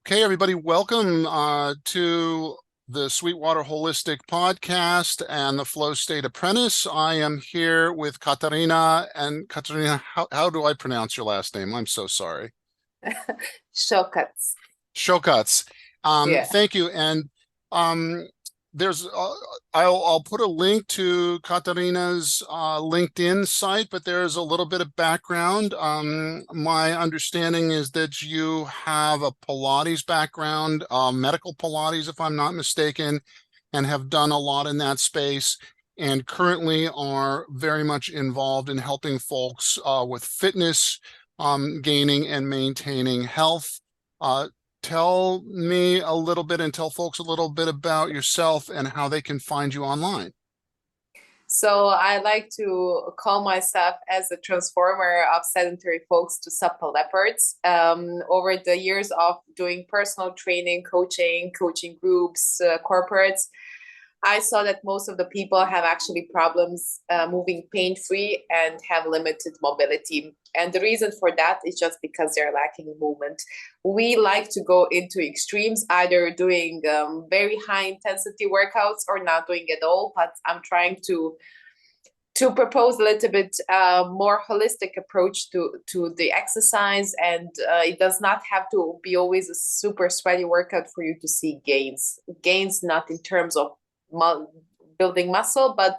Okay, everybody, welcome to the Sweetwater Holistic Podcast and the Flow State Apprentice. I am here with Katarina. And Katarina, how do I pronounce your last name? I'm so sorry. Shortcuts. Shokats. Yeah. Thank you. And um, there's I'll put a link to Katarina's LinkedIn site, but there's a little bit of background. My understanding is that you have a Pilates background, medical Pilates, if I'm not mistaken, and have done a lot in that space, and currently are very much involved in helping folks with fitness, gaining and maintaining health. Uh, Tell me a little bit and tell folks a little bit about yourself and how they can find you online. So I like to call myself as a transformer of sedentary folks to supple leopards. Over the years of doing personal training, coaching groups, corporates, I saw that most of the people have actually problems moving pain-free and have limited mobility. And the reason for that is just because they're lacking movement. We like to go into extremes, either doing very high intensity workouts or not doing at all. But I'm trying to propose a little bit more holistic approach to the exercise, and it does not have to be always a super sweaty workout for you to see gains not in terms of building muscle but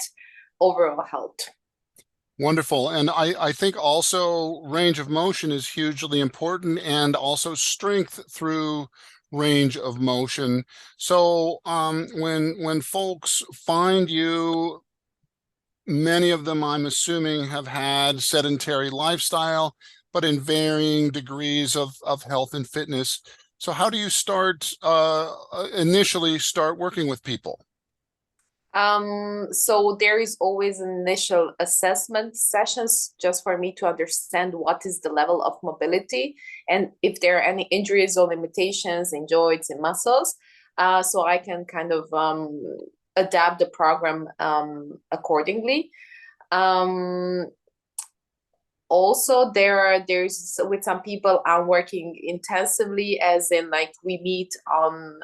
overall health. Wonderful. And I think also range of motion is hugely important, and also strength through range of motion. So when folks find you, many of them, I'm assuming, have had sedentary lifestyle, but in varying degrees of health and fitness. So how do you initially start working with people? So there is always an initial assessment sessions just for me to understand what is the level of mobility and if there are any injuries or limitations in joints and muscles. So I can kind of adapt the program accordingly. Um, Also there's with some people I'm working intensively, as in like we meet on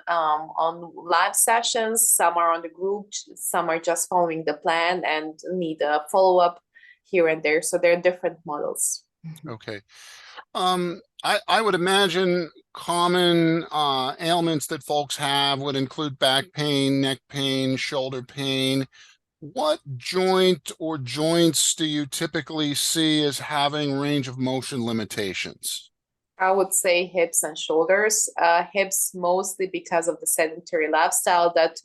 live sessions. Some are on the group, some are just following the plan and need a follow-up here and there, so there are different models. Okay. I would imagine common ailments that folks have would include back pain, neck pain, shoulder pain. What joint or joints do you typically see as having range of motion limitations? I would say hips and shoulders. Hips mostly because of the sedentary lifestyle that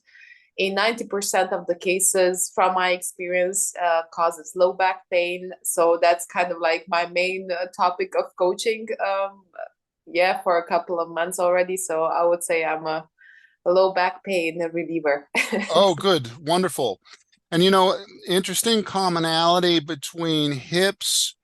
in 90% of the cases, from my experience, causes low back pain. So that's kind of like my main topic of coaching. Yeah, for a couple of months already. So I would say I'm a low back pain reliever. Oh, good, wonderful. And interesting commonality between hips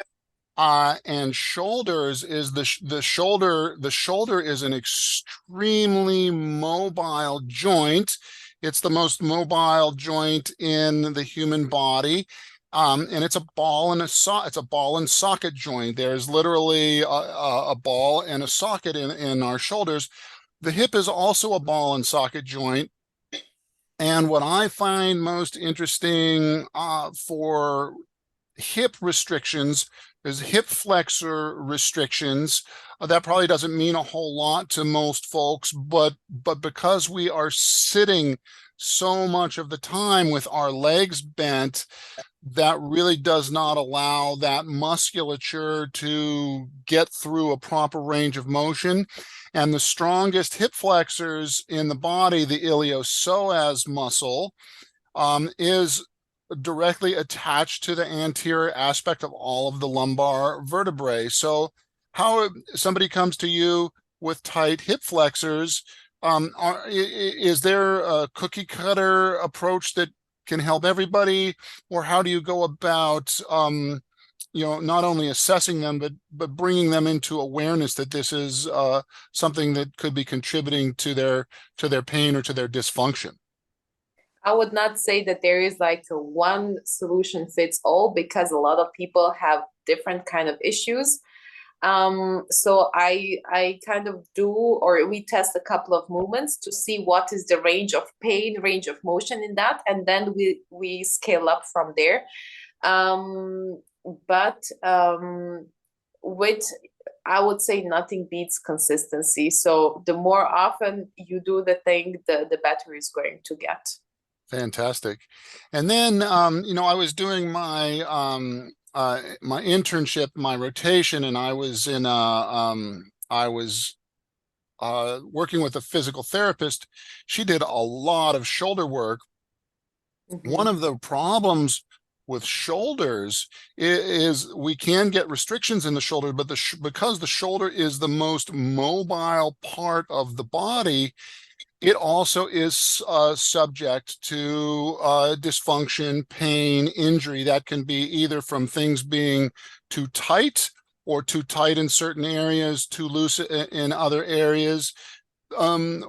and shoulders is the shoulder is an extremely mobile joint. It's the most mobile joint in the human body. And it's a ball and it's a ball and socket joint. There's literally a ball and a socket in our shoulders. The hip is also a ball and socket joint. And what I find most interesting for hip restrictions is hip flexor restrictions. That probably doesn't mean a whole lot to most folks, but because we are sitting so much of the time with our legs bent, that really does not allow that musculature to get through a proper range of motion. And the strongest hip flexors in the body, the iliopsoas muscle, is directly attached to the anterior aspect of all of the lumbar vertebrae. So how somebody comes to you with tight hip flexors, is there a cookie cutter approach that can help everybody, or how do you go about not only assessing them but bringing them into awareness that this is something that could be contributing to their pain or to their dysfunction? I would not say that there is like a one solution fits all, because a lot of people have different kind of issues. So I kind of do, or we test a couple of movements to see what is the range of pain, range of motion in that, and then we scale up from there. But with, I would say nothing beats consistency. So the more often you do the thing, the better it's going to get. Fantastic. And then, I was doing my internship, my rotation, and I was working with a physical therapist. She did a lot of shoulder work. One Mm-hmm. of the problems with shoulders is we can get restrictions in the shoulder, but because the shoulder is the most mobile part of the body, it also is subject to dysfunction, pain, injury that can be either from things being too tight or too tight in certain areas, too loose in other areas. Um,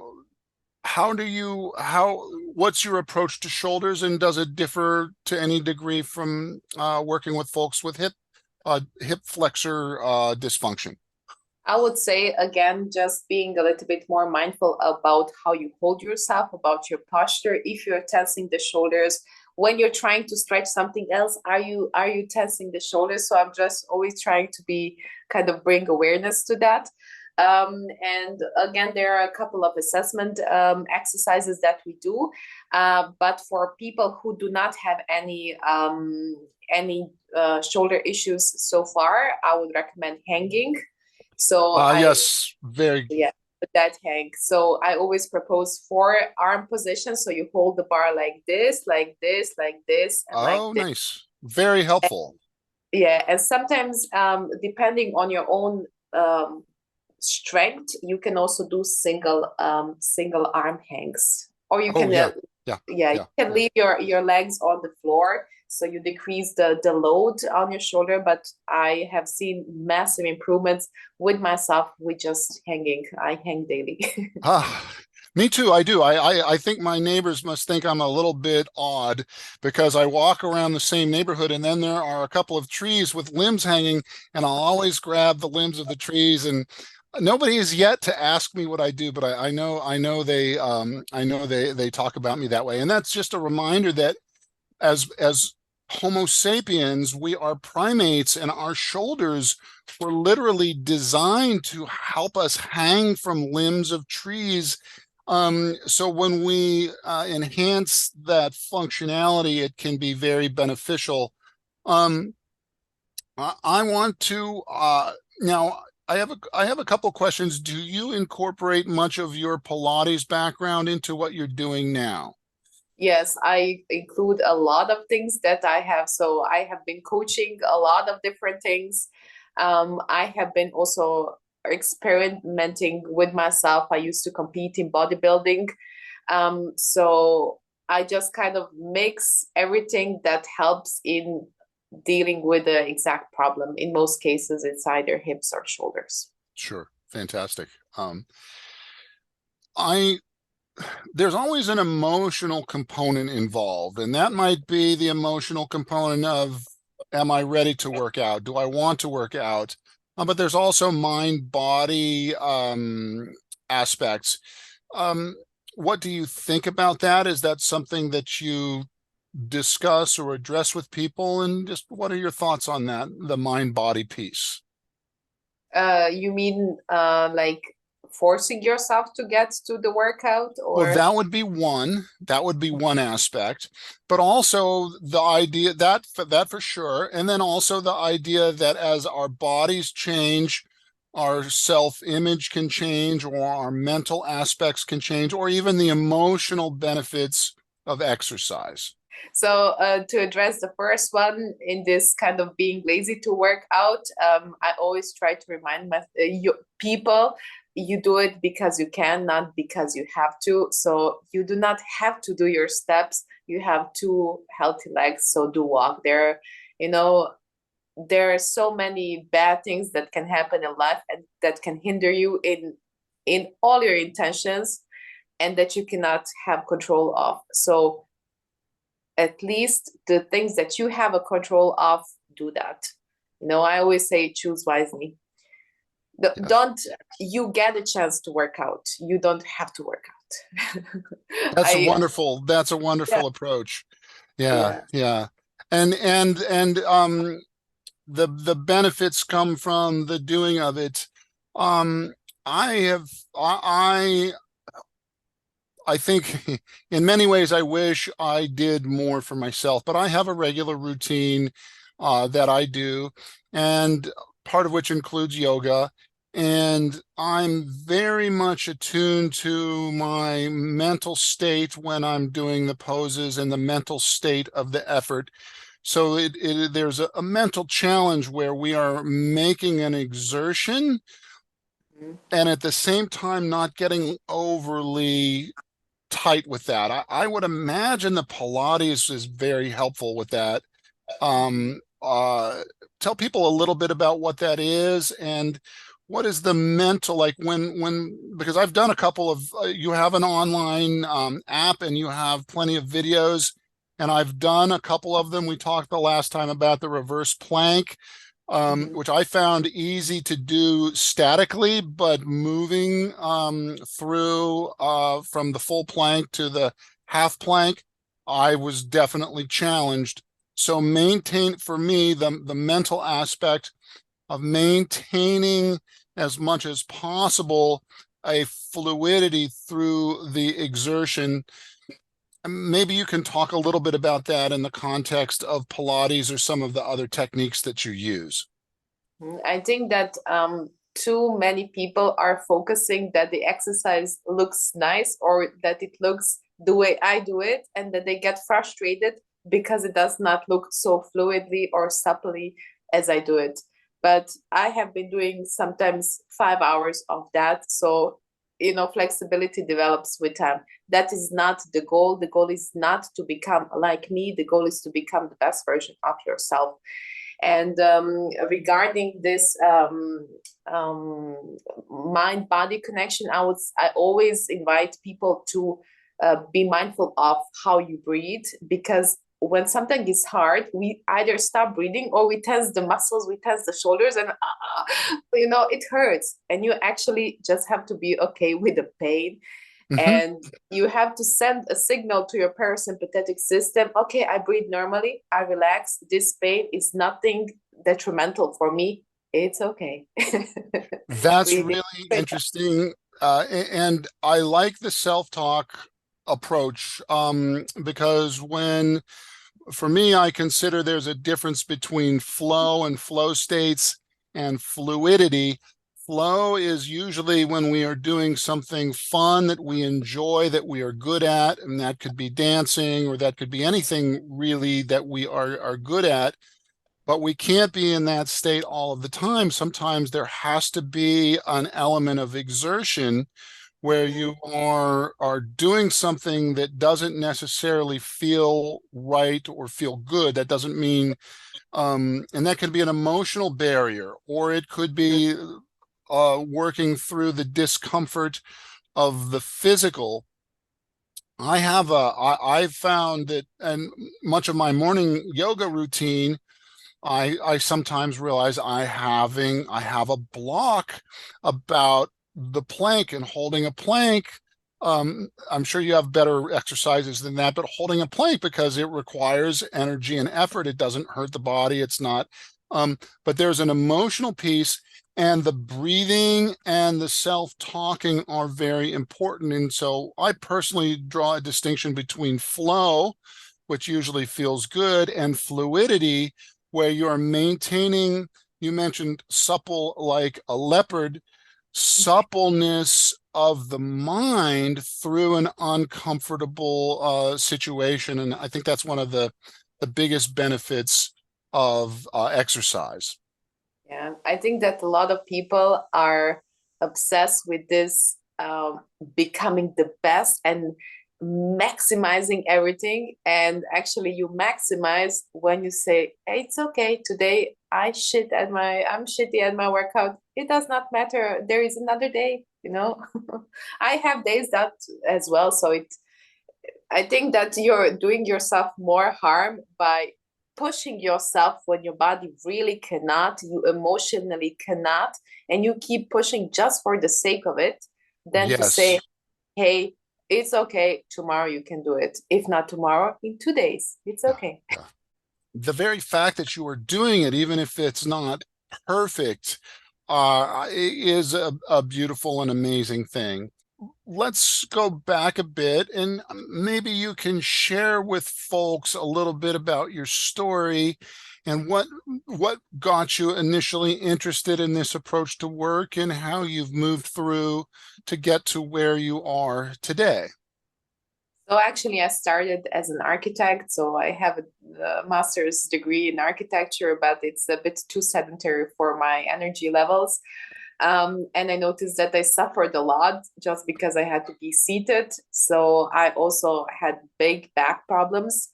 what's your approach to shoulders, and does it differ to any degree from working with folks with hip flexor dysfunction? I would say again, just being a little bit more mindful about how you hold yourself, about your posture. If you're tensing the shoulders, when you're trying to stretch something else, are you tensing the shoulders? So I'm just always trying to be kind of bring awareness to that. And again, there are a couple of assessment exercises that we do. But for people who do not have any shoulder issues so far, I would recommend hanging. So Yes, very. yeah, that hang. So I always propose four arm positions. So you hold the bar like this, like this, like this, and like Oh, this. nice. Very helpful. Yeah, and sometimes depending on your own strength, you can also do single arm hangs, or you Oh, can yeah. Yeah. yeah, you Yeah. can Yeah. leave your legs on the floor, so you decrease the load on your shoulder. But I have seen massive improvements with myself with just hanging. I hang daily. Ah, me too. I do. I think my neighbors must think I'm a little bit odd because I walk around the same neighborhood and then there are a couple of trees with limbs hanging, and I'll always grab the limbs of the trees. And nobody has yet to ask me what I do, but I know they talk about me that way. And that's just a reminder that as Homo sapiens, we are primates, and our shoulders were literally designed to help us hang from limbs of trees. So when we enhance that functionality, it can be very beneficial. Um, I want to now. I have a couple questions. Do you incorporate much of your Pilates background into what you're doing now? Yes, I include a lot of things that I have. So I have been coaching a lot of different things. I have been also experimenting with myself. I used to compete in bodybuilding. So I just kind of mix everything that helps in dealing with the exact problem. In most cases, it's either hips or shoulders. Sure, fantastic. I There's always an emotional component involved, and that might be the emotional component of, am I ready to work out? Do I want to work out? But there's also mind body aspects. Um, what do you think about that? Is that something that you discuss or address with people? And just what are your thoughts on that, the mind body piece? You mean like forcing yourself to get to the workout Well, or? that would be one aspect, but also the idea that for sure, and then also the idea that as our bodies change, our self-image can change, or our mental aspects can change, or even the emotional benefits of exercise. So to address the first one, in this kind of being lazy to work out, I always try to remind people, you do it because you can, not because you have to. So you do not have to do your steps. You have two healthy legs, so do walk. You know, there are so many bad things that can happen in life and that can hinder you in all your intentions, and that you cannot have control of. So at least the things that you have a control of, do that. I always say choose wisely. Yes. Don't you get a chance to work out. You don't have to work out. That's I wonderful. That's a Yeah, wonderful approach. Yeah, yeah. yeah. And the benefits come from the doing of it. Um, I have I think in many ways I wish I did more for myself, but I have a regular routine that I do, and part of which includes yoga. And I'm very much attuned to my mental state when I'm doing the poses and the mental state of the effort. So there's a mental challenge where we are making an exertion Mhm. and at the same time not getting overly tight with that. I would imagine the Pilates is very helpful with that. Mhm. Tell people a little bit about what that is and what is the mental like because I've done a couple of you have an online app and you have plenty of videos and I've done a couple of them. We talked the last time about the reverse plank, Mhm. which I found easy to do statically, but moving through from the full plank to the half plank, I was definitely challenged. So maintain for me the mental aspect of maintaining as much as possible a fluidity through the exertion. Maybe you can talk a little bit about that in the context of Pilates or some of the other techniques that you use. I think that too many people are focusing that the exercise looks nice or that it looks the way I do it, and that they get frustrated because it does not look so fluidly or supplely as I do it. But I have been doing sometimes 5 hours of that. So, flexibility develops with time. That is not the goal. The goal is not to become like me. The goal is to become the best version of yourself. And regarding this mind body connection, I always invite people to be mindful of how you breathe, because when something is hard, we either stop breathing or we tense the muscles, we tense the shoulders, and it hurts. And you actually just have to be okay with the pain, Mhm. and you have to send a signal to your parasympathetic system. Okay, I breathe normally, I relax, this pain is nothing detrimental for me, it's okay. That's Breathing. really interesting. And I like the self-talk approach because for me, I consider there's a difference between flow and flow states and fluidity. Flow is usually when we are doing something fun that we enjoy, that we are good at, and that could be dancing or that could be anything really that we are good at. But we can't be in that state all of the time. Sometimes there has to be an element of exertion where you are doing something that doesn't necessarily feel right or feel good. That doesn't mean, and that could be an emotional barrier, or it could be working through the discomfort of the physical. I've found that, and much of my morning yoga routine I sometimes realize I have a block about the plank and holding a plank. I'm sure you have better exercises than that, but holding a plank because it requires energy and effort. It doesn't hurt the body. It's not. But there's an emotional piece, and the breathing and the self-talking are very important. And so I personally draw a distinction between flow, which usually feels good, and fluidity where you're maintaining, you mentioned supple like a leopard, suppleness of the mind through an uncomfortable situation. And I think that's one of the biggest benefits of exercise. Yeah, I think that a lot of people are obsessed with this becoming the best and maximizing everything. And actually, you maximize when you say, hey, "It's okay. Today, I'm shitty at my workout. It does not matter. There is another day." I have days that as well. So I think that you're doing yourself more harm by pushing yourself when your body really cannot, you emotionally cannot, and you keep pushing just for the sake of it, than to say, Yes. hey, it's okay, tomorrow you can do it. If not tomorrow, in 2 days, it's Yeah. okay. Yeah. The very fact that you are doing it, even if it's not perfect, is a beautiful and amazing thing. Let's go back a bit and maybe you can share with folks a little bit about your story and what got you initially interested in this approach to work and how you've moved through to get to where you are today. So actually, I started as an architect. So I have a master's degree in architecture, but it's a bit too sedentary for my energy levels. And I noticed that I suffered a lot just because I had to be seated. So I also had big back problems.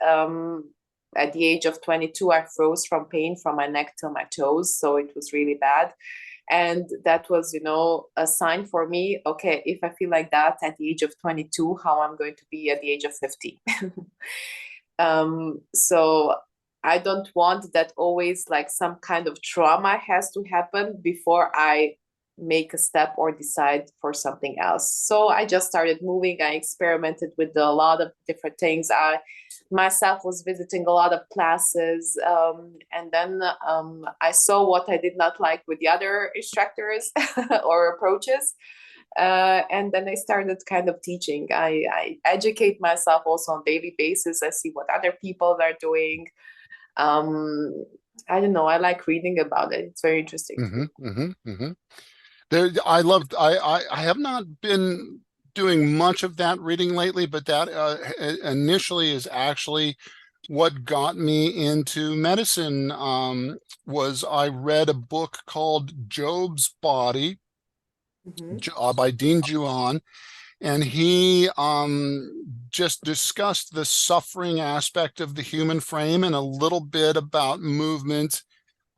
At the age of 22, I froze from pain from my neck to my toes. So it was really bad. And that was, a sign for me. Okay, if I feel like that at the age of 22, how I'm going to be at the age of 50. So I don't want that always like some kind of trauma has to happen before I make a step or decide for something else. So I just started moving. I experimented with a lot of different things. I myself was visiting a lot of classes, and then I saw what I did not like with the other instructors or approaches. And then I started kind of teaching. I educate myself also on daily basis. I see what other people are doing. um I don't know, I like reading about it. It's very interesting to Mm-hmm, me. mm-hmm, mm-hmm. There, I loved. I have not been doing much of that reading lately, but that initially is actually what got me into medicine. Was I read a book called Job's Body Mm-hmm. by Dean Juan, and he just discussed the suffering aspect of the human frame and a little bit about movement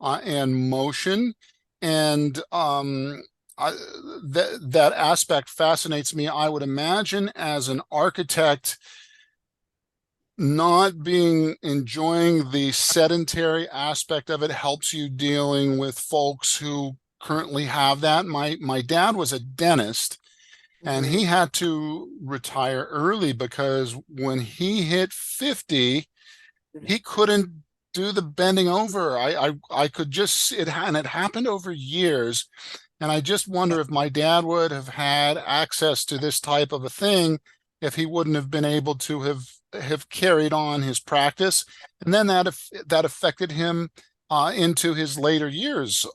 and motion. And I, that aspect fascinates me. I would imagine as an architect, not being enjoying the sedentary aspect of it helps you dealing with folks who currently have that. My dad was a dentist and he Mm-hmm. had to retire early because when he hit 50, he couldn't do the bending over. I could just and it happened over years. And I just wonder if my dad would have had access to this type of a thing, if he wouldn't have been able to have carried on his practice. And then that affected him into his later years.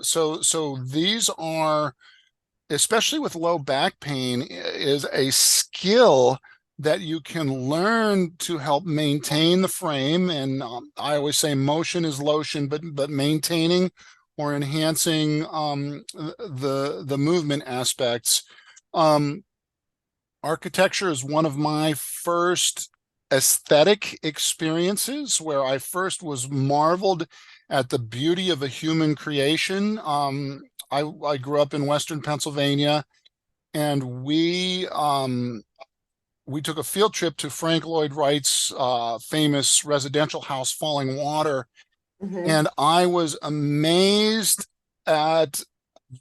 So these are, especially with low back pain, is a skill that you can learn to help maintain the frame. And I always say motion is lotion, but maintaining or enhancing the movement aspects. Um, Architecture is one of my first aesthetic experiences where I first was marveled at the beauty of a human creation. I grew up in Western Pennsylvania, and we took a field trip to Frank Lloyd Wright's famous residential house, Falling Water, Mm-hmm. and I was amazed at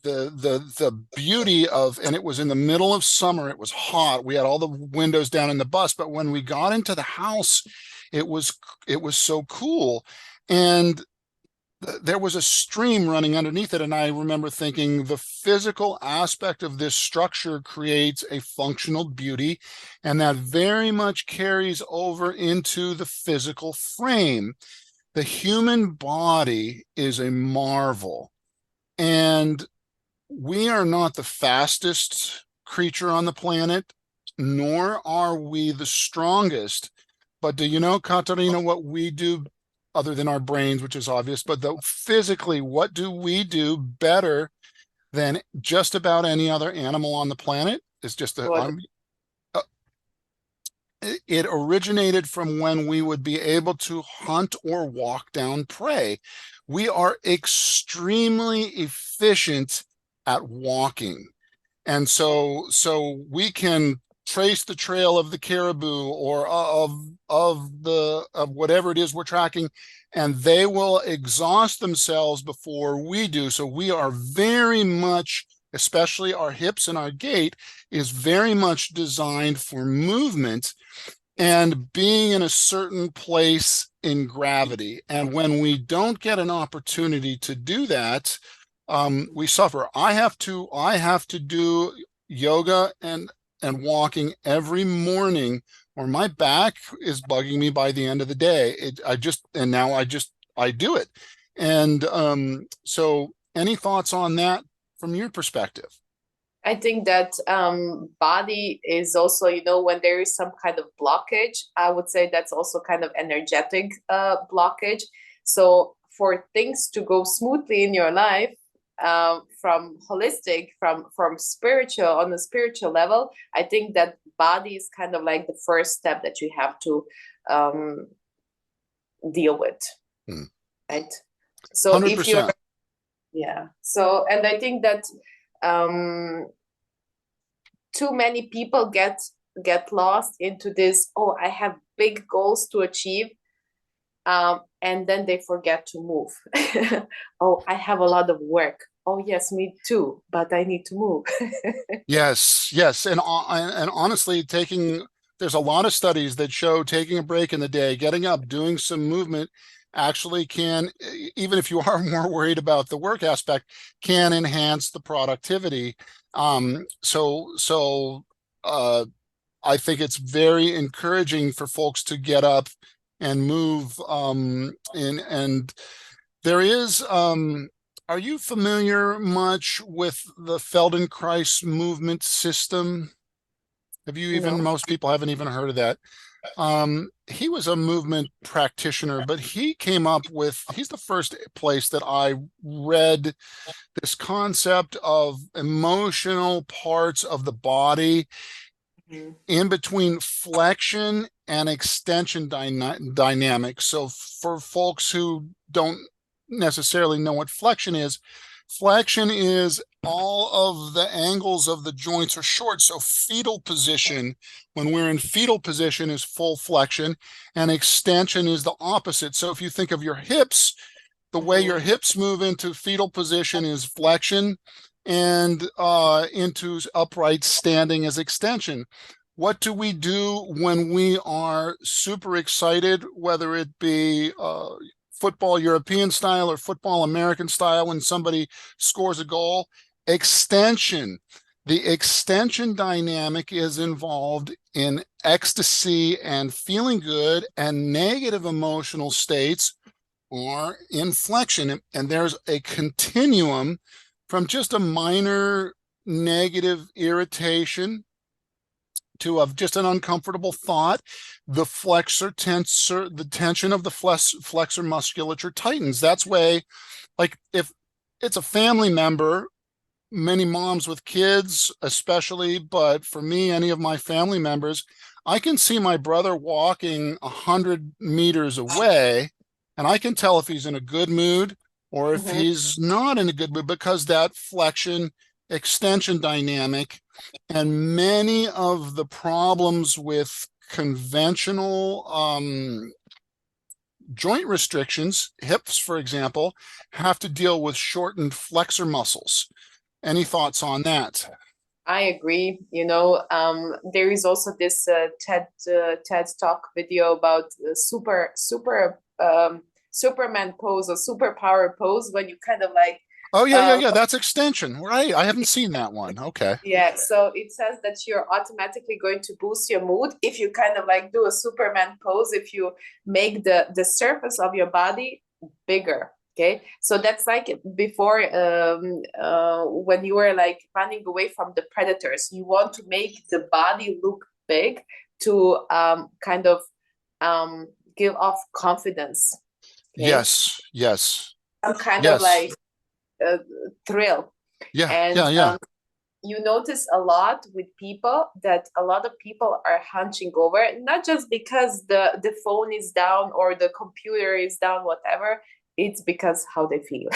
the beauty of, and it was in the middle of summer. It was hot. We had all the windows down in the bus, but when we got into the house, it was it was so cool. And there was a stream running underneath it, and I remember thinking the physical aspect of this structure creates a functional beauty, and that very much carries over into the physical frame. The human body is a marvel, and we are not the fastest creature on the planet, nor are we the strongest. But do you know, Katarina, what we do other than our brains, which is obvious, but physically, what do we do better than just about any other animal on the planet? It's just that What? uh, it originated from when we would be able to hunt or walk down prey. We are extremely efficient at walking. And so we can trace the trail of the caribou or of whatever it is we're tracking, and they will exhaust themselves before we do. So we are very much, especially our hips and our gait, is very much designed for movement and being in a certain place in gravity. And when we don't get an opportunity to do that, we suffer. I have to do yoga and walking every morning, or my back is bugging me by the end of the day. I do it. And so any thoughts on that from your perspective? I think that body is also, when there is some kind of blockage, I would say that's also kind of energetic blockage. So for things to go smoothly in your life, from holistic, from spiritual, on a spiritual level, I think that body is kind of like the first step that you have to deal with, right? So if you're, 100%. yeah. So, and I think that too many people get lost into this, oh, I have big goals to achieve, and then they forget to move. Oh, I have a lot of work. Oh yes, me too, but I need to move. Yes, yes, and honestly, there's a lot of studies that show taking a break in the day, getting up, doing some movement, actually can, even if you are more worried about the work aspect, can enhance the productivity. So I think it's very encouraging for folks to get up and move. And there is. Are you familiar much with the Feldenkrais movement system? No. Most people haven't even heard of that. He was a movement practitioner, but he's the first place that I read this concept of emotional parts of the body Mhm. in between flexion and extension dynamics. So for folks who don't necessarily know what flexion is all of the angles of the joints are short. So fetal position, when we're in fetal position, is full flexion, and extension is the opposite. So if you think of your hips, the way your Mhm. hips move into fetal position is flexion, and into upright standing is extension. What do we do when we are super excited, whether it be football European style or football American style, when somebody scores a goal? Extension. The extension dynamic is involved in ecstasy and feeling good, and negative emotional states or inflection. And there's a continuum from just a minor negative irritation to just an uncomfortable thought. The flexor tensor, the tension of the flexor musculature tightens. That's way, like if it's a family member, many moms with kids especially, but for me, any of my family members, I can see my brother walking 100 meters away, and I can tell if he's in a good mood or if Mhm. he's not in a good mood, because that flexion extension dynamic. And many of the problems with conventional joint restrictions, hips, for example, have to deal with shortened flexor muscles. Any thoughts on that? I agree. There is also this TED Talk video about Superman pose or superpower pose, when you kind of like, Oh, yeah, yeah, uh, yeah. That's extension, right? I haven't seen that one. Okay. yeah. So it says that you're automatically going to boost your mood if you kind of like do a Superman pose, if you make the surface of your body bigger. Okay, so that's like before, when you were like running away from the predators, you want to make the body look big to kind of give off confidence. Okay, Yes, yes, some kind of yes. like uh, thrill. Yeah, And yeah, yeah. you notice a lot with people that a lot of people are hunching over, not just because the phone is down or the computer is down, whatever. It's because how they feel.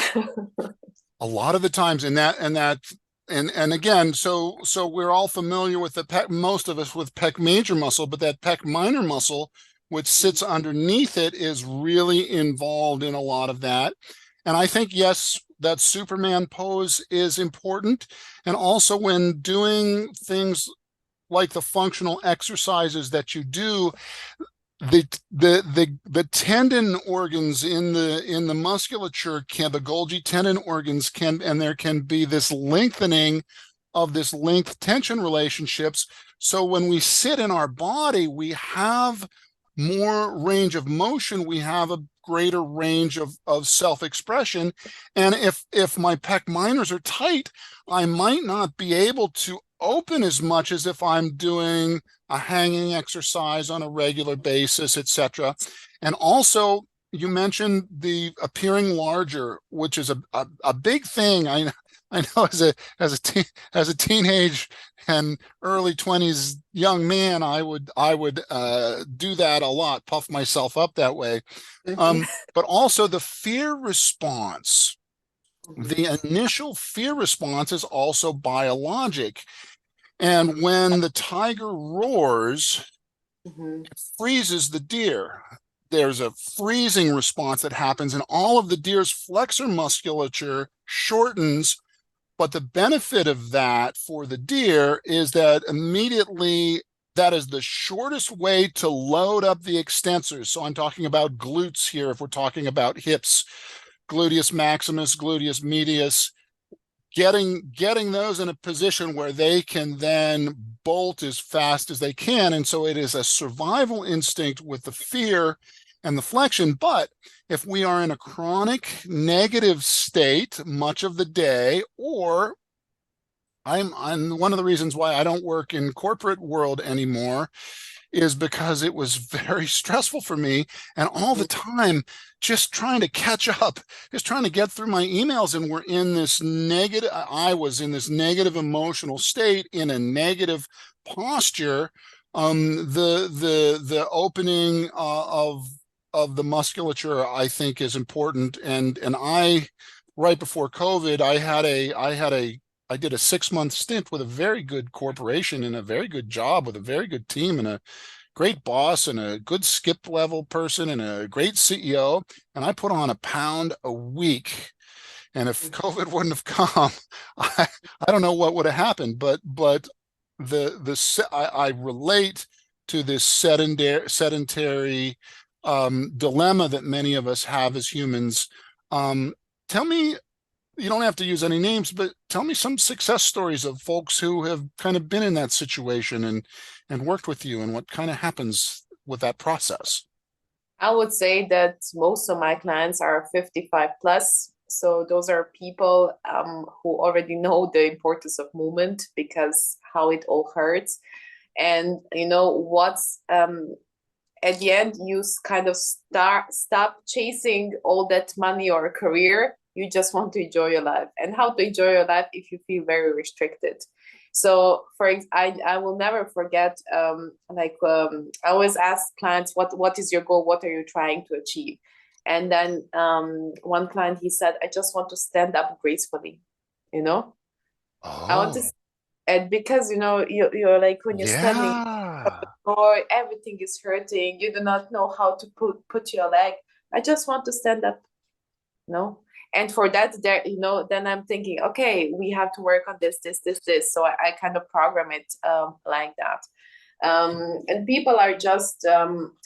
A lot of the times, and that and again, so we're all familiar with the pec, most of us with pec major muscle, but that pec minor muscle, which sits underneath it, is really involved in a lot of that. And I think, yes, that Superman pose is important. And also when doing things like the functional exercises that you do, the tendon organs in the musculature can, the Golgi tendon organs can, and there can be this lengthening of this length tension relationships. So when we sit in our body, we have more range of motion, we have a greater range of self-expression. And if my pec minors are tight, I might not be able to open as much as if I'm doing a hanging exercise on a regular basis, etc. And also, you mentioned the appearing larger, which is a big thing. I know as a teenage and early 20s young man, I would do that a lot, puff myself up that way. Mhm. But also the fear response. Mhm. The initial fear response is also biologic. And when the tiger roars, Mhm. freezes the deer. There's a freezing response that happens, and all of the deer's flexor musculature shortens. But the benefit of that for the deer is that immediately that is the shortest way to load up the extensors. So I'm talking about glutes here. If we're talking about hips, gluteus maximus, gluteus medius, getting those in a position where they can then bolt as fast as they can. And so it is a survival instinct with the fear and the flexion. But if we are in a chronic negative state much of the day, or I'm one of the reasons why I don't work in corporate world anymore is because it was very stressful for me, and all the time just trying to catch up, just trying to get through my emails, and we're in this negative, I was in this negative emotional state, in a negative posture. The opening of the musculature, I think, is important. And I, right before COVID, I did a 6-month stint with a very good corporation and a very good job with a very good team and a great boss and a good skip level person and a great CEO. And I put on a pound a week. And if COVID wouldn't have come, I, I don't know what would have happened. But I relate to this sedentary dilemma that many of us have as humans. Tell me, you don't have to use any names, but tell me some success stories of folks who have kind of been in that situation and worked with you, and what kind of happens with that process. I would say that most of my clients are 55 plus. So those are people who already know the importance of movement because how it all hurts. And you know what's at the end, you kind of stop chasing all that money or career. You just want to enjoy your life. And how to enjoy your life if you feel very restricted. So I will never forget, I always ask clients, what is your goal? What are you trying to achieve? And then one client, he said, I just want to stand up gracefully, you know? I want to, Oh, and because, you know, you're like, when you're standing yeah. or everything is hurting, you do not know how to put your leg. I just want to stand up, you know. And for that, there, you know, then I'm thinking, okay, we have to work on this. So I kind of program it like that. And people are just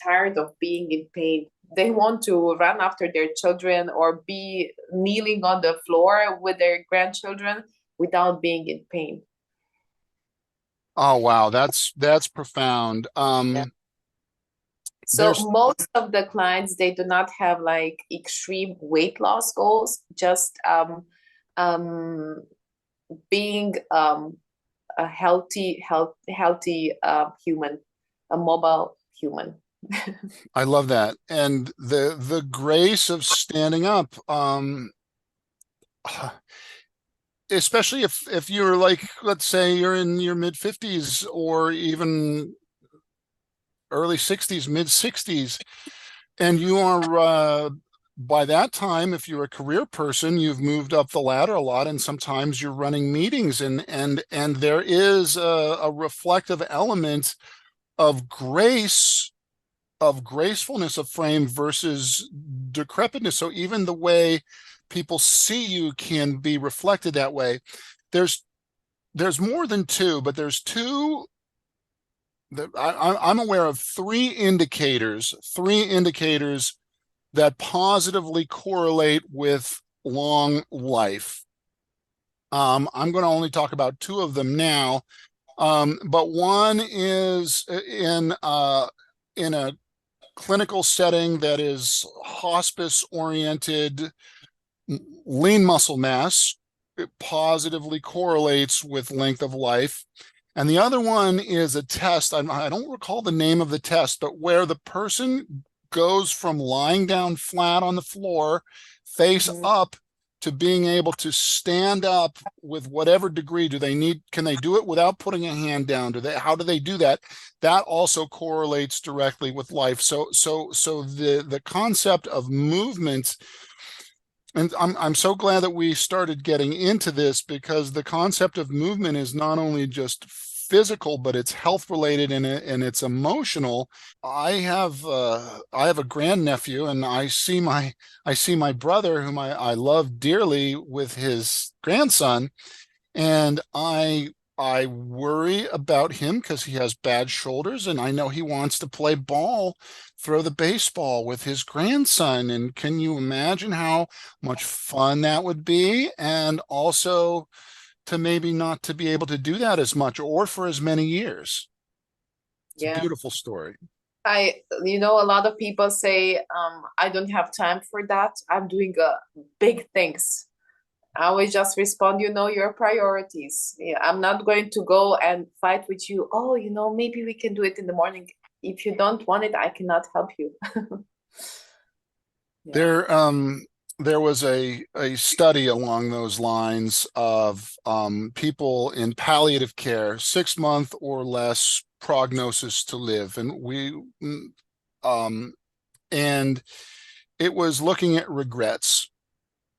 tired of being in pain. They want to run after their children or be kneeling on the floor with their grandchildren without being in pain. Oh, wow. That's profound. Yeah. So There's, most of the clients, they do not have like extreme weight loss goals, just um, being a healthy human, a mobile human. I love that. And the grace of standing up, especially if you're like, let's say you're in your mid 50s or even early 60s, mid 60s, and you are by that time, if you're a career person, you've moved up the ladder a lot, and sometimes you're running meetings, and there is a reflective element of grace, of gracefulness of frame versus decrepitness. So even the way people see you can be reflected that way. There's more than two, but there's two that I'm aware of, three indicators that positively correlate with long life. I'm going to only talk about two of them now, but one is in a clinical setting that is hospice oriented. Lean muscle mass, it positively correlates with length of life. And the other one is a test. I don't recall the name of the test, but where the person goes from lying down flat on the floor, face Mhm. up, to being able to stand up with whatever degree. Can they do it without putting a hand down? How do they do that? That also correlates directly with life. So the concept of movement, and I'm so glad that we started getting into this, because the concept of movement is not only just physical, but it's health related, and it's emotional. I have a grandnephew, and I see my brother, whom I love dearly, with his grandson, and I worry about him because he has bad shoulders, and I know he wants to play ball, throw the baseball with his grandson. And can you imagine how much fun that would be? And also to maybe not to be able to do that as much or for as many years. It's a Yeah. beautiful story. A lot of people say, I don't have time for that. I'm doing big things. I always just respond, your priorities. Yeah, I'm not going to go and fight with you. Oh, maybe we can do it in the morning. If you don't want it, I cannot help you. Yeah. There, there was a study along those lines of people in palliative care, 6 month or less prognosis to live, um, and it was looking at regrets.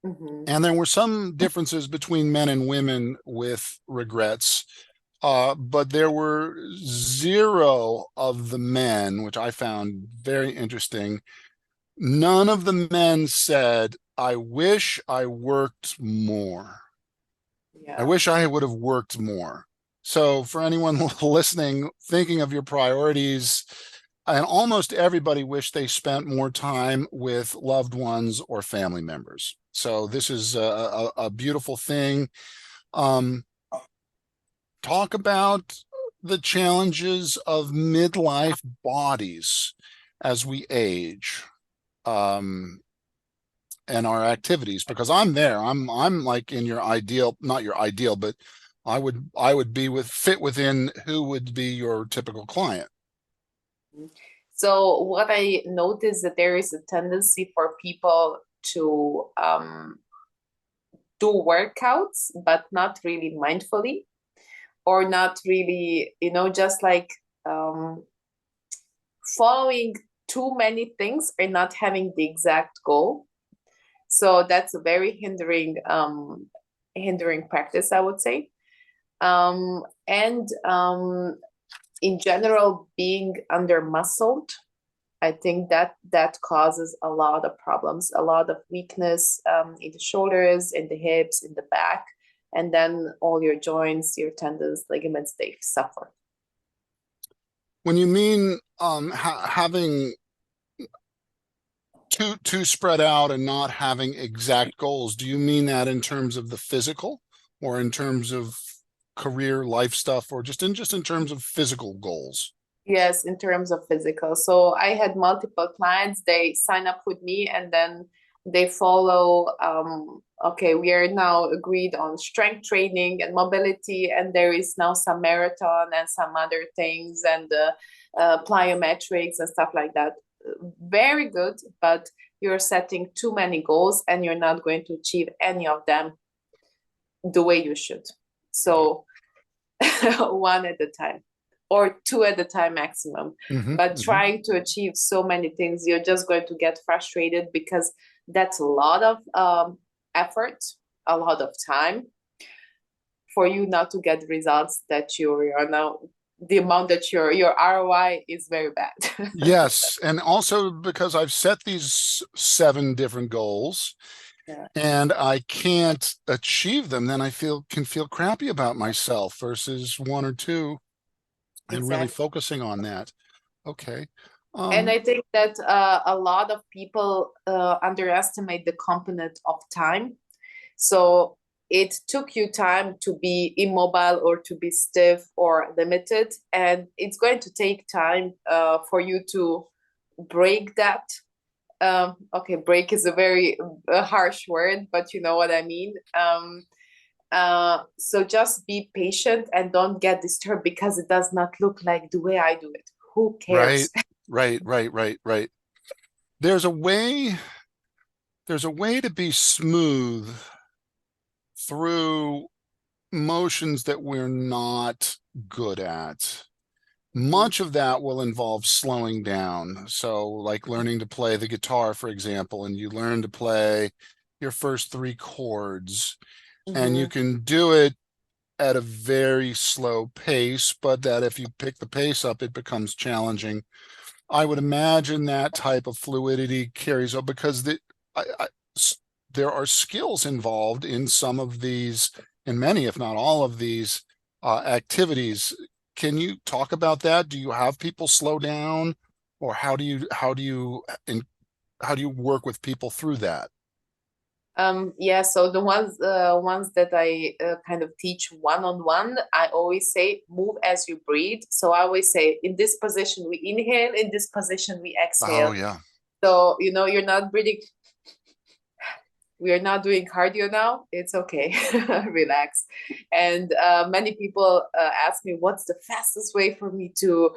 Hmm. And there were some differences between men and women with regrets, but there were zero of the men, which I found very interesting. None of the men said, I wish I worked more. I Yeah. wish I would have worked more. So, for anyone listening, thinking of your priorities, and almost everybody wished they spent more time with loved ones or family members. So, this is a beautiful thing. Um, Talk about the challenges of midlife bodies as we age. Um, and our activities, because I'm there. I'm like in your ideal, not your ideal, but I would be fit within who would be your typical client. So what I noticed that there is a tendency for people to do workouts, but not really mindfully, or not really, just like um, following too many things or not having the exact goal. So that's a very hindering practice, I would say. And in general, being under muscled, I think that causes a lot of problems, a lot of weakness in the shoulders, in the hips, in the back, and then all your joints, your tendons, ligaments, they suffer. When you mean having too spread out and not having exact goals, do you mean that in terms of the physical, or in terms of career life stuff, or just in terms of physical goals? Yes, in terms of physical. So I had multiple clients, they sign up with me and then they follow, okay, we are now agreed on strength training and mobility, and there is now some marathon and some other things, and plyometrics and stuff like that. Very good, but you're setting too many goals and you're not going to achieve any of them the way you should. So one at a time or two at a time maximum. Hmm. But Hmm. trying to achieve so many things, you're just going to get frustrated because that's a lot of effort, a lot of time for you not to get results that you're now, the amount that your ROI is very bad. Yes, and also because I've set these 7 different goals Yeah, and I can't achieve them, then I can feel crappy about myself versus one or two and really exactly. focusing on that. Okay. And Um, I think that a lot of people underestimate the component of time. So it took you time to be immobile or to be stiff or limited, and it's going to take time for you to break that. Okay, break is a very harsh word, but you know what I mean. So just be patient and don't get disturbed because it does not look like the way I do it. Who right, cares? right. There's a way, there's a way to be smooth through motions that we're not good at. Much of that will involve slowing down. So, like learning to play the guitar, for example, and you learn to play your first 3 chords, and you Mm-hmm. can do it at a very slow pace, but that if you pick the pace up, it becomes challenging. I would imagine that type of fluidity carries up because there are skills involved in some of these, in many, if not all of these activities. Can you talk about that? Do you have people slow down, or how do you work with people through that? Yeah, so the ones that I kind of teach one-on-one, I always say move as you breathe. So I always say in this position we inhale, in this position we Oh exhale. yeah. So you're not breathing. We are not doing cardio now. It's okay. Relax. And many people ask me, what's the fastest way for me to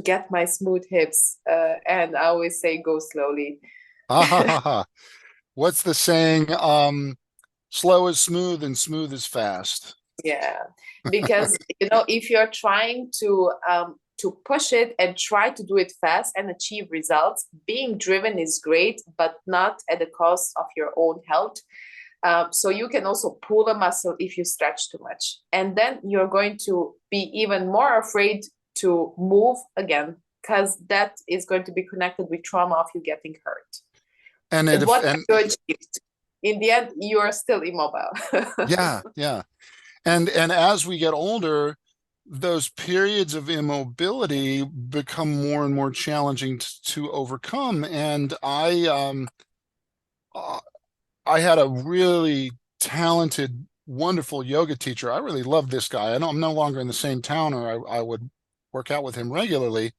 get my smooth hips? And I always say, go slowly. Ah, ha, ha, ha. What's the saying? Slow is smooth and smooth is fast. Yeah, because if you're trying to push it and try to do it fast and achieve results, being driven is great, but not at the cost of your own health. So you can also pull a muscle if you stretch too much, and then you're going to be even more afraid to move again because that is going to be connected with trauma of you getting hurt. And And what have and you achieved? In the end, you are still immobile. yeah, yeah. And as we get older, those periods of immobility become more and more challenging to overcome. And uh, I had a really talented, wonderful yoga teacher. I really loved this guy. I know I'm no longer in the same town, or I would work out with him regularly.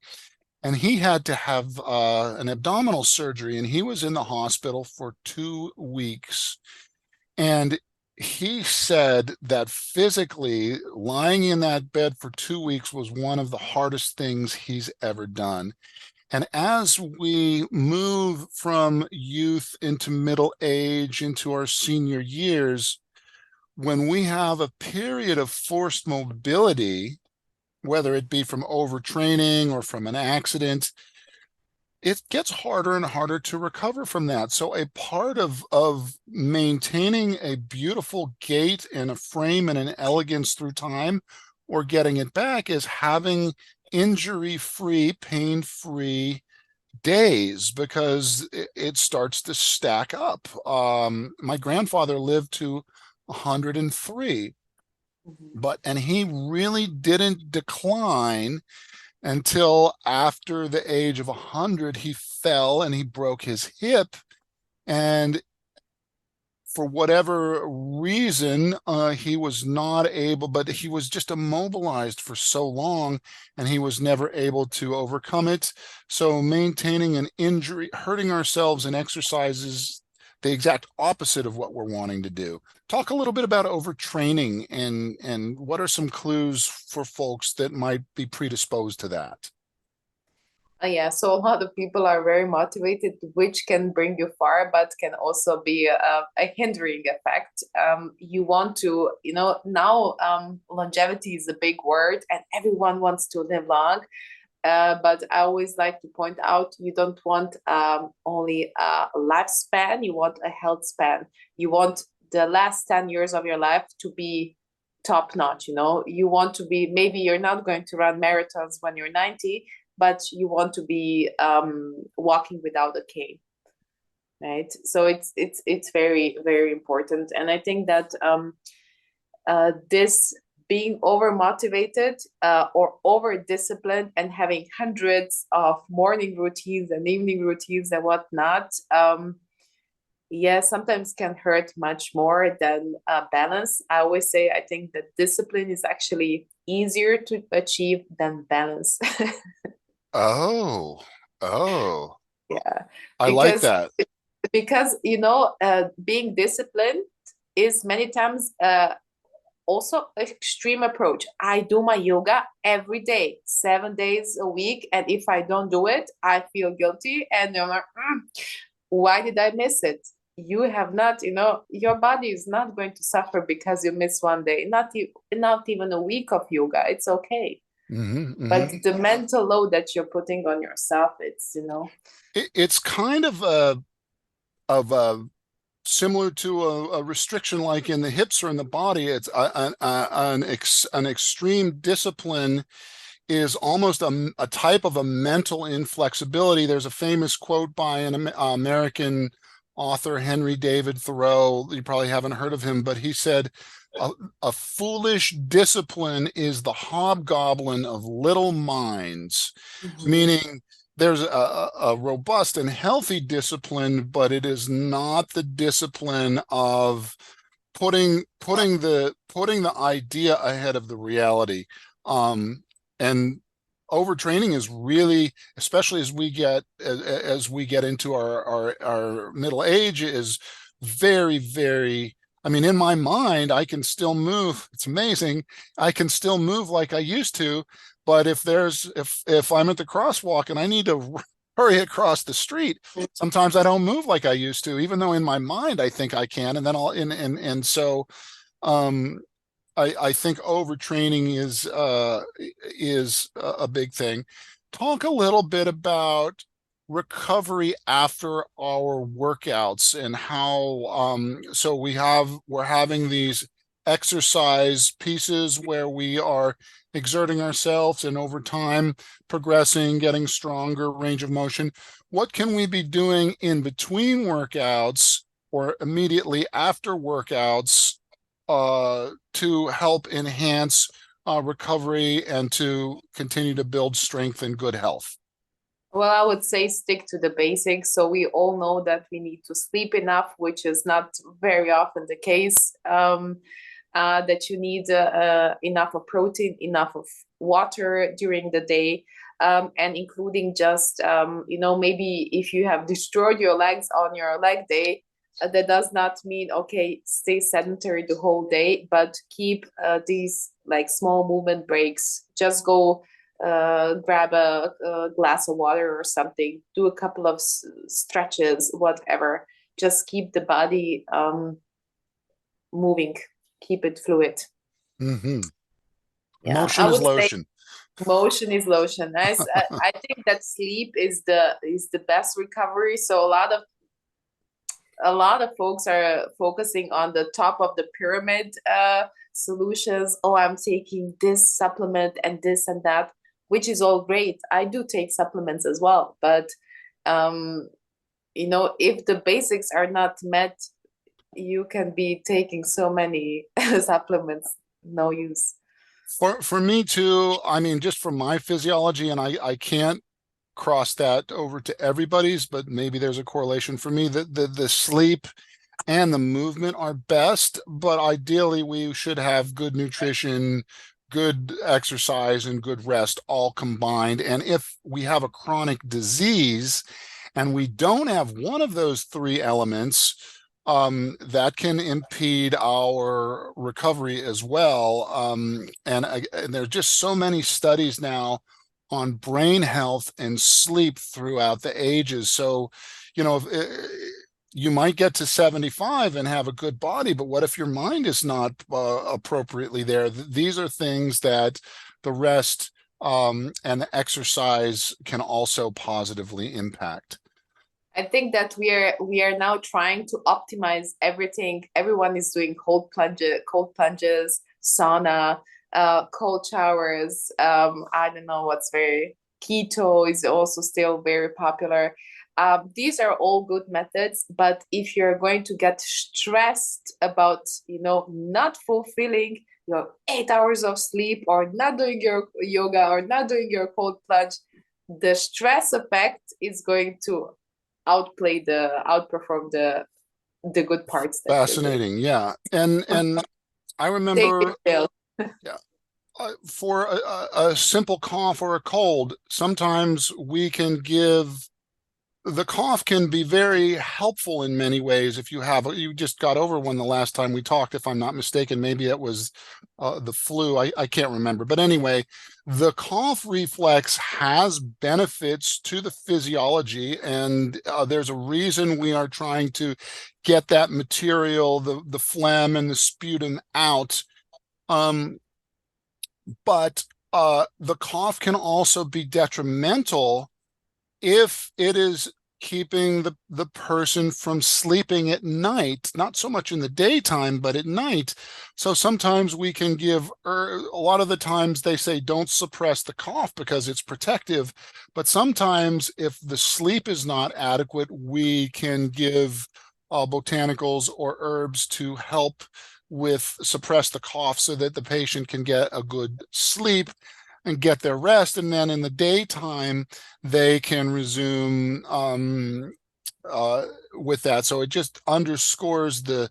And he had to have an abdominal surgery, and he was in the hospital for 2 weeks. And he said that physically lying in that bed for 2 weeks was one of the hardest things he's ever done. And as we move from youth into middle age into our senior years, when we have a period of forced mobility, whether it be from overtraining or from an accident, it gets harder and harder to recover from that. So a part of maintaining a beautiful gait and a frame and an elegance through time or getting it back is having injury-free, pain-free days, because it starts to stack up. My grandfather lived to 103, Mhm. and he really didn't decline until after the age of 100. He fell and he broke his hip, and for whatever reason, he was not able, but he was just immobilized for so long and he was never able to overcome it. So maintaining an injury, hurting ourselves in exercise is the exact opposite of what we're wanting to do. Talk a little bit about overtraining and what are some clues for folks that might be predisposed to that? Yeah, so a lot of people are very motivated, which can bring you far, but can also be a hindering effect. You want to, now longevity is a big word, and everyone wants to live long. But I always like to point out you don't want only a lifespan, you want a health span. You want the last 10 years of your life to be top notch, you know. You want to be, maybe you're not going to run marathons when you're 90, but you want to be walking without a cane, right? So it's very, very important. And I think that this being over motivated or over disciplined and having hundreds of morning routines and evening routines and whatnot, yeah, sometimes can hurt much more than balance. I always say I think that discipline is actually easier to achieve than balance. Oh, oh, Yeah, I like because that. you know, being disciplined is many times also extreme approach. I do my yoga every day, 7 days a week, and if I don't do it, I feel guilty, and I'm like, why did I miss it? You have not, you know, your body is not going to suffer because you miss one day, not even a week of yoga. It's okay. Hmm, But hmm. the mental load that you're putting on yourself, it's, you know. It's kind of a similar to a restriction like in the hips or in the body. It's an extreme discipline is almost a type of a mental inflexibility. There's a famous quote by an American author, Henry David Thoreau. You probably haven't heard of him, but he said, a foolish discipline is the hobgoblin of little minds, Mhm. meaning there's a robust and healthy discipline, but it is not the discipline of putting the idea ahead of the reality. And overtraining is really, especially as we get into our middle age, is very, very. I mean, in my mind, I can still move. It's amazing. I can still move like I used to, but if I'm at the crosswalk and I need to hurry across the street, sometimes I don't move like I used to, even though in my mind I think I can, and then I'll and so um I think overtraining is a big thing. Talk a little bit about recovery after our workouts and how so we're having these exercise pieces where we are exerting ourselves and over time progressing, getting stronger range of motion. What can we be doing in between workouts or immediately after workouts to help enhance recovery and to continue to build strength and good health? Well, I would say stick to the basics. So we all know that we need to sleep enough, which is not very often the case. That you need enough of protein, enough of water during the day, and including just, you know, maybe if you have destroyed your legs on your leg day, that does not mean, okay, stay sedentary the whole day, but keep these like small movement breaks. Just go grab a glass of water or something, do a couple of stretches, whatever. Just keep the body moving, keep it fluid. Hmm. Yeah, Motion I is would say lotion. motion is lotion. I think that sleep is the best recovery. So a lot of folks are focusing on the top of the pyramid solutions. Oh, I'm taking this supplement and this and that, which is all great. I do take supplements as well, but um, you know, if the basics are not met, you can be taking so many supplements, no use. For me too, I mean, just from my physiology, and I can't cross that over to everybody's, but maybe there's a correlation for me that the sleep and the movement are best, but ideally we should have good nutrition, good exercise, and good rest all combined. And if we have a chronic disease and we don't have one of those three elements, that can impede our recovery as well. And there are just so many studies now on brain health and sleep throughout the ages. So, you might get to 75 and have a good body, but what if your mind is not appropriately there? These are things that the rest and the exercise can also positively impact. I think that we are now trying to optimize everything. Everyone is doing cold plunges, sauna, cold showers. I don't know what's very keto is also still very popular. These are all good methods, but if you're going to get stressed about, not fulfilling your 8 hours of sleep or not doing your yoga or not doing your cold plunge, the stress effect is going to outperform the good parts that you're doing. Fascinating. Yeah. And I Take it remember, chill. yeah, for a simple cough or a cold, sometimes we can give the cough can be very helpful in many ways. If you just got over one the last time we talked, if I'm not mistaken, maybe it was the flu. I can't remember. But anyway, the cough reflex has benefits to the physiology, and there's a reason we are trying to get that material, the phlegm and the sputum out. But the cough can also be detrimental if it is keeping the person from sleeping at night, not so much in the daytime, but at night. So sometimes we can give, a lot of the times they say don't suppress the cough because it's protective. But sometimes if the sleep is not adequate, we can give botanicals or herbs to help with suppress the cough so that the patient can get a good sleep and get their rest, and then in the daytime they can resume with that. So it just underscores the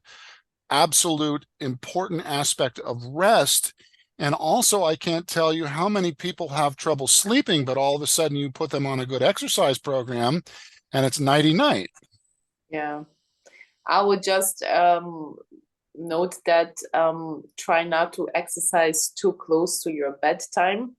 absolute important aspect of rest. And also, I can't tell you how many people have trouble sleeping, but all of a sudden you put them on a good exercise program and it's nighty night. Yeah. I would just note that try not to exercise too close to your bedtime,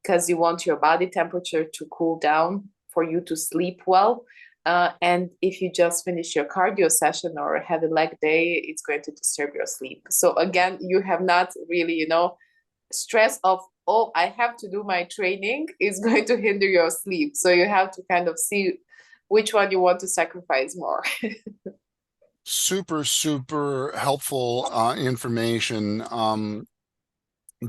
because you want your body temperature to cool down for you to sleep well. And if you just finish your cardio session or have a leg day, it's going to disturb your sleep. So again, you have not really, stress of, oh, I have to do my training is going to hinder your sleep. So you have to kind of see which one you want to sacrifice more. Super, super helpful information.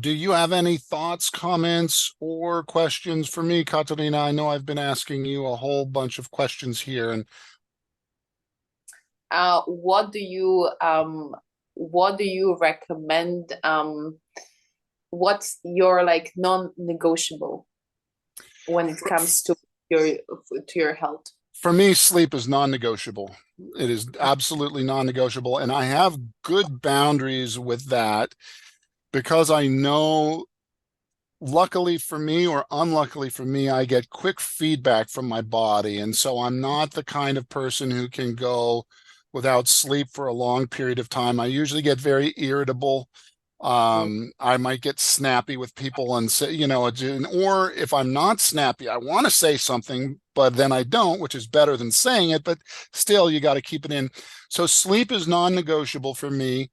Do you have any thoughts, comments, or questions for me, Katarina? I know I've been asking you a whole bunch of questions here, and What do you recommend? What's your like non-negotiable when it comes to your health? for me, sleep is non-negotiable. It is absolutely non-negotiable, and I have good boundaries with that because I know, luckily for me or unluckily for me, I get quick feedback from my body. And so I'm not the kind of person who can go without sleep for a long period of time. I usually get very irritable. I might get snappy with people and say, or if I'm not snappy, I want to say something, but then I don't, which is better than saying it, but still you got to keep it in. So sleep is non-negotiable for me.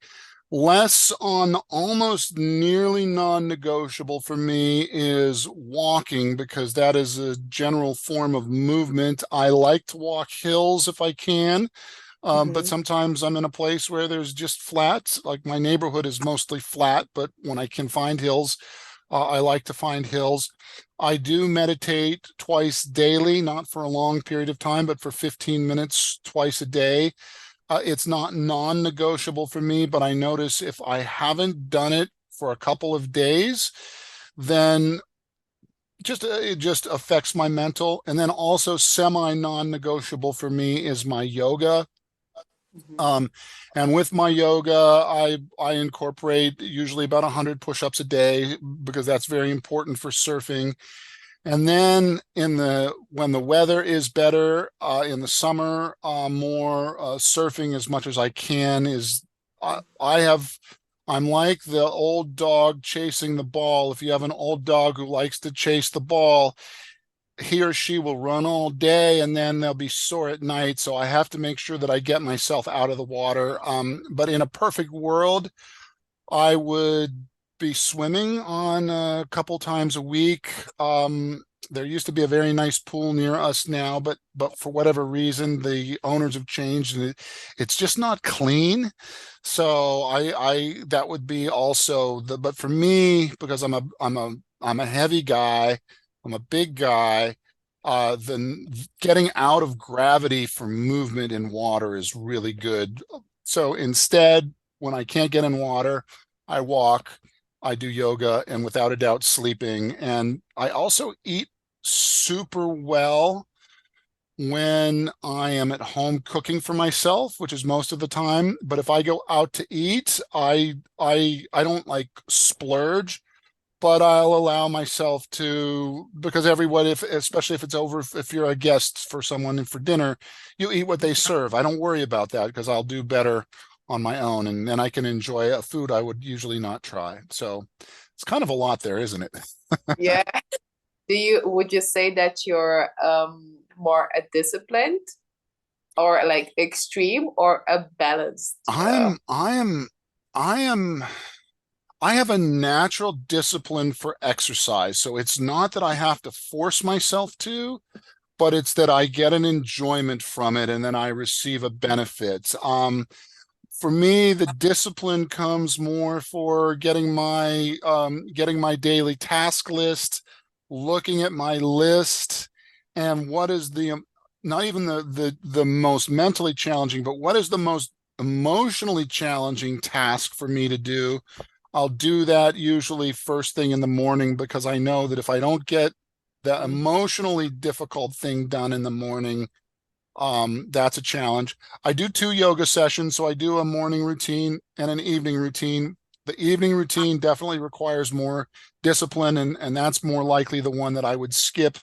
Less on, almost nearly non-negotiable for me is walking, because that is a general form of movement. I like to walk hills if I can, but sometimes I'm in a place where there's just flat. Like my neighborhood is mostly flat, but when I can find hills, I like to find hills. I do meditate twice daily, not for a long period of time, but for 15 minutes twice a day. It's not non-negotiable for me, but I notice if I haven't done it for a couple of days, then it just affects my mental. And then also semi non-negotiable for me is my yoga. And with my yoga, I incorporate usually about 100 push-ups a day because that's very important for surfing. And then when the weather is better, in the summer, more surfing as much as I can is I'm like the old dog chasing the ball. If you have an old dog who likes to chase the ball, he or she will run all day and then they'll be sore at night. So I have to make sure that I get myself out of the water. But in a perfect world, I would be swimming on a couple times a week. There used to be a very nice pool near us now, but for whatever reason, the owners have changed and it's just not clean. So I that would be also the, but for me, because I'm a heavy guy, I'm a big guy, then getting out of gravity for movement in water is really good. So instead, when I can't get in water, I walk, I do yoga, and without a doubt, sleeping. And I also eat super well when I am at home cooking for myself, which is most of the time. But if I go out to eat, I don't like splurge, but I'll allow myself to, because everyone, if especially if it's over, if you're a guest for someone for dinner, you eat what they serve. I don't worry about that because I'll do better on my own, and then I can enjoy a food I would usually not try. So it's kind of a lot there, isn't it? Yeah. Would you say that you're more a disciplined or like extreme or a balanced? I'm, I am, I am, I have a natural discipline for exercise. So it's not that I have to force myself to, but it's that I get an enjoyment from it and then I receive a benefit. For me, the discipline comes more for getting my daily task list, looking at my list, and what is not even the most mentally challenging, but what is the most emotionally challenging task for me to do. I'll do that usually first thing in the morning because I know that if I don't get the Mhm. emotionally difficult thing done in the morning, that's a challenge. I do two yoga sessions, so I do a morning routine and an evening routine. The evening routine definitely requires more discipline, and that's more likely the one that I would skip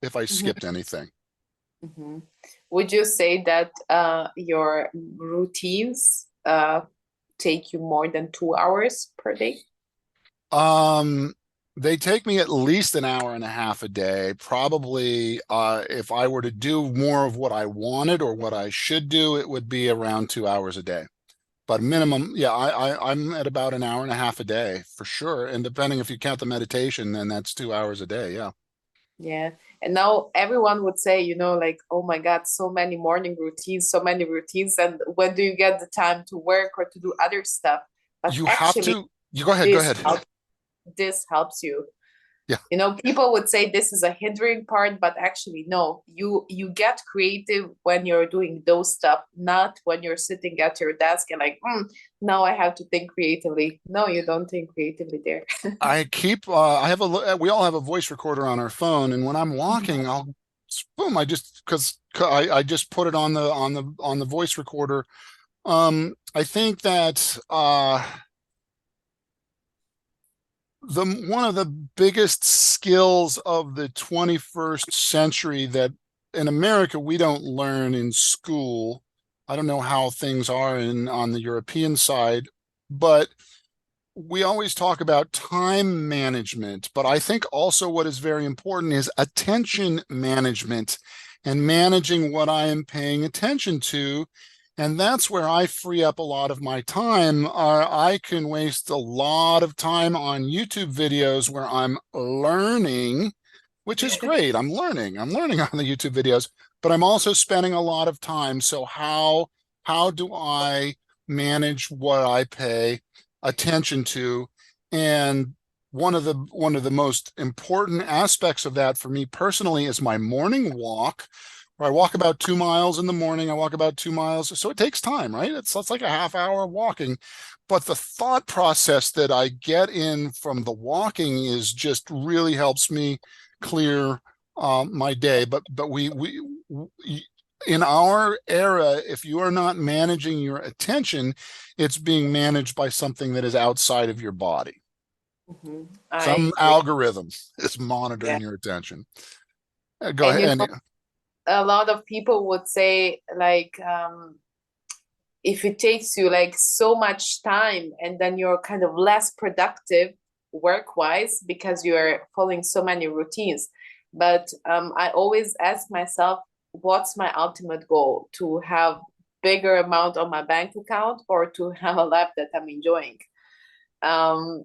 if I Mhm. skipped anything. Mhm. Would you say that your routines take you more than 2 hours per day? Um, they take me at least an hour and a half a day. Probably, if I were to do more of what I wanted or what I should do, it would be around 2 hours a day. But minimum, yeah, I'm at about an hour and a half a day for sure. And depending if you count the meditation, then that's 2 hours a day. Yeah. Yeah. And now everyone would say, like, oh my God, so many morning routines, so many routines. And when do you get the time to work or to do other stuff? But You have actually, to, you go ahead, go this ahead. helps, this helps you. Yeah. People would say this is a hindering part, but actually, no, you get creative when you're doing those stuff, not when you're sitting at your desk and like, now I have to think creatively. No, you don't think creatively there. I keep, I have we all have a voice recorder on our phone. And when I'm walking, I'll, boom, because I just put it on the voice recorder. I think that, the one of the biggest skills of the 21st century that in America we don't learn in school. I don't know how things are in on the European side, but we always talk about time management, but I think also what is very important is attention management and managing what I am paying attention to. And that's where I free up a lot of my time. I can waste a lot of time on YouTube videos where I'm learning, which is great. I'm learning on the YouTube videos, but I'm also spending a lot of time. So how do I manage what I pay attention to? And one of the most important aspects of that for me personally is my morning walk, where I walk about 2 miles in the morning. I walk about 2 miles. So it takes time, right? It's like a half hour of walking. But the thought process that I get in from the walking is just really helps me clear my day. But in our era, if you are not managing your attention, it's being managed by something that is outside of your body. I Some agree. algorithm is Yeah. monitoring your attention. Go And ahead. a lot of people would say like if it takes you like so much time and then you're kind of less productive work wise because you're following so many routines. But I always ask myself, what's my ultimate goal? To have bigger amount on my bank account or to have a life that I'm enjoying? And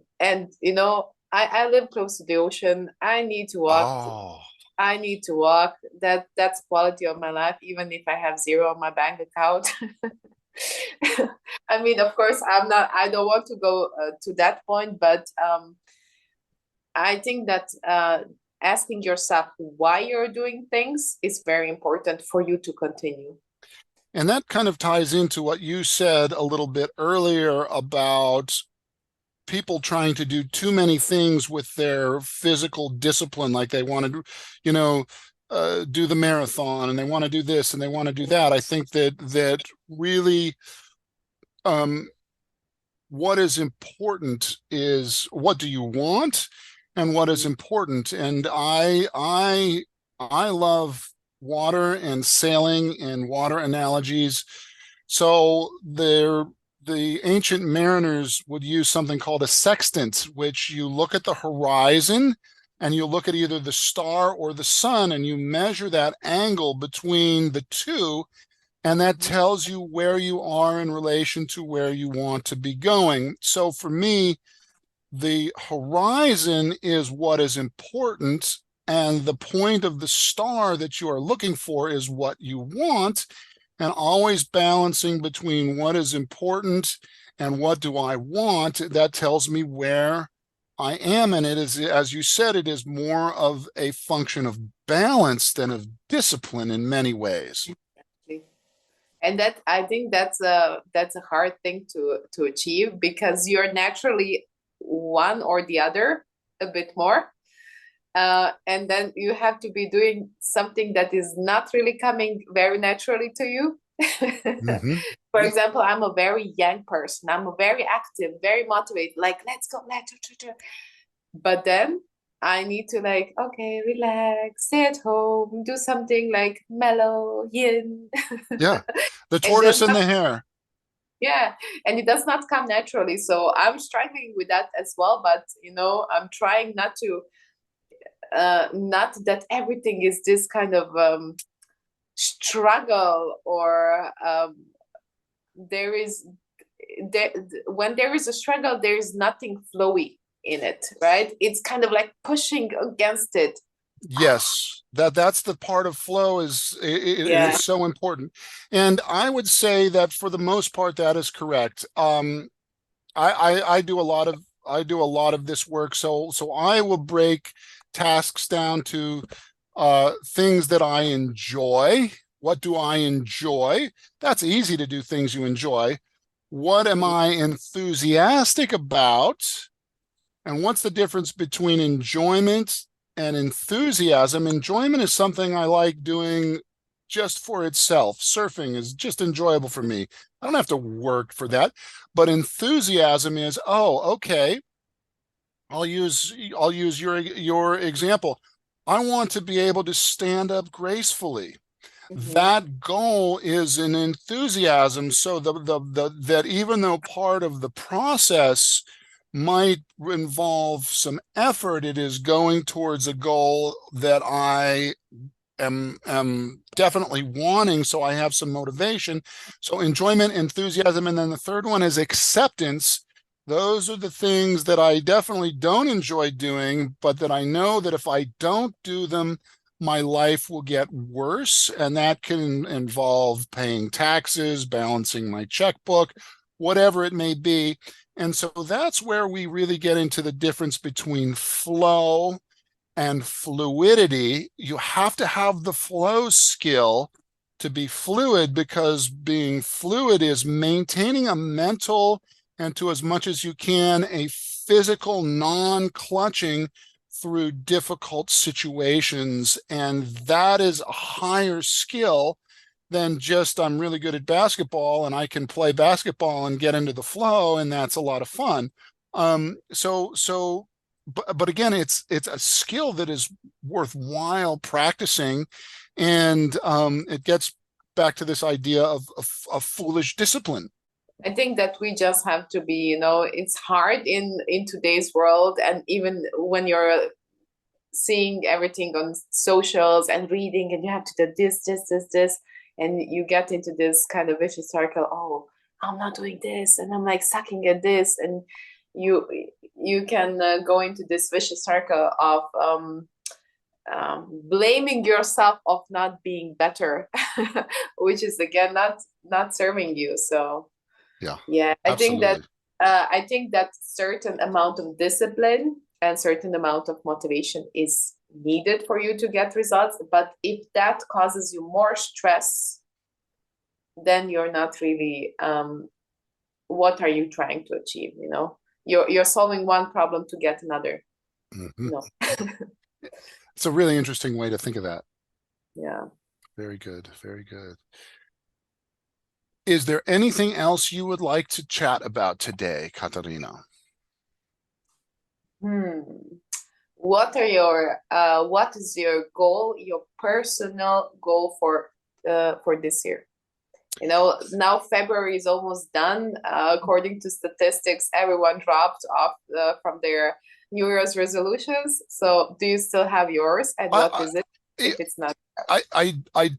I live close to the ocean. I need to walk. Oh, I need to walk. That's quality of my life, even if I have zero on my bank account. I mean, of course, I don't want to go to that point, but I think that asking yourself why you're doing things is very important for you to continue. and that kind of ties into what you said a little bit earlier about people trying to do too many things with their physical discipline, like they want to, you know, do the marathon and they want to do this and they want to do that. I think that really, um, what is important is what do you want and what is important. And I love water and sailing and water analogies. So the ancient mariners would use something called a sextant, which you look at the horizon and you look at either the star or the sun and you measure that angle between the two, and that tells you where you are in relation to where you want to be going. So for me, the horizon is what is important, and the point of the star that you are looking for is what you want, and always balancing between what is important and what do I want. That tells me where I am. And it is, as you said, it is more of a function of balance than of discipline in many ways. And that I think that's a hard thing to achieve, because you're naturally one or the other a bit more, and then you have to be doing something that is not really coming very naturally to you. Mm-hmm. For example, I'm a very young person. I'm a very active, very motivated, like let's go, let's go. But then I need to, like, okay, relax, stay at home, do something like mellow, yin. Yeah. The It tortoise does and not, the hare. yeah, and it does not come naturally. So I'm struggling with that as well. But I'm trying not that everything is this kind of struggle, or there is there when there is a struggle, there is nothing flowy in it, right? It's kind of like pushing against it. Yes, that's the part of flow is Yeah. it's so important. And I would say that for the most part, that is correct. I do a lot of this work. So I will break tasks down to things that I enjoy. What do I enjoy? That's easy to do things you enjoy. What am I enthusiastic about? And what's the difference between enjoyment and enthusiasm? Enjoyment is something I like doing just for itself. Surfing is just enjoyable for me. I don't have to work for that. But enthusiasm is, oh, okay. I'll use your example. I want to be able to stand up gracefully. Mhm. That goal is an enthusiasm. So that even though part of the process might involve some effort, it is going towards a goal that I am definitely wanting. So I have some motivation. So enjoyment, enthusiasm, and then the third one is acceptance. Those are the things that I definitely don't enjoy doing, but that I know that if I don't do them, my life will get worse. And that can involve paying taxes, balancing my checkbook, whatever it may be. And so that's where we really get into the difference between flow and fluidity. You have to have the flow skill to be fluid, because being fluid is maintaining a mental and, to as much as you can, a physical non-clutching through difficult situations. And that is a higher skill than just I'm really good at basketball and I can play basketball and get into the flow, and that's a lot of fun. But again, it's a skill that is worthwhile practicing, and it gets back to this idea of foolish discipline. I think that we just have to be, it's hard in today's world, and even when you're seeing everything on socials and reading, and you have to do this, and you get into this kind of vicious circle. Oh, I'm not doing this, and I'm like sucking at this, and you you can go into this vicious circle of blaming yourself of not being better, which is again not serving you. So Yeah, yeah, absolutely. I think that certain amount of discipline and certain amount of motivation is needed for you to get results. But if that causes you more stress, then you're not really what are you trying to achieve? You know, you're solving one problem to get another. Hmm. No. It's a really interesting way to think of that. Yeah. Very good. Very good. Is there anything else you would like to chat about today, Katarina? Hmm. What is your goal, your personal goal for this year? You know, now February is almost done. According to statistics, everyone dropped off from their New Year's resolutions. So, do you still have yours? And what I, is it if it's not? I, I, I,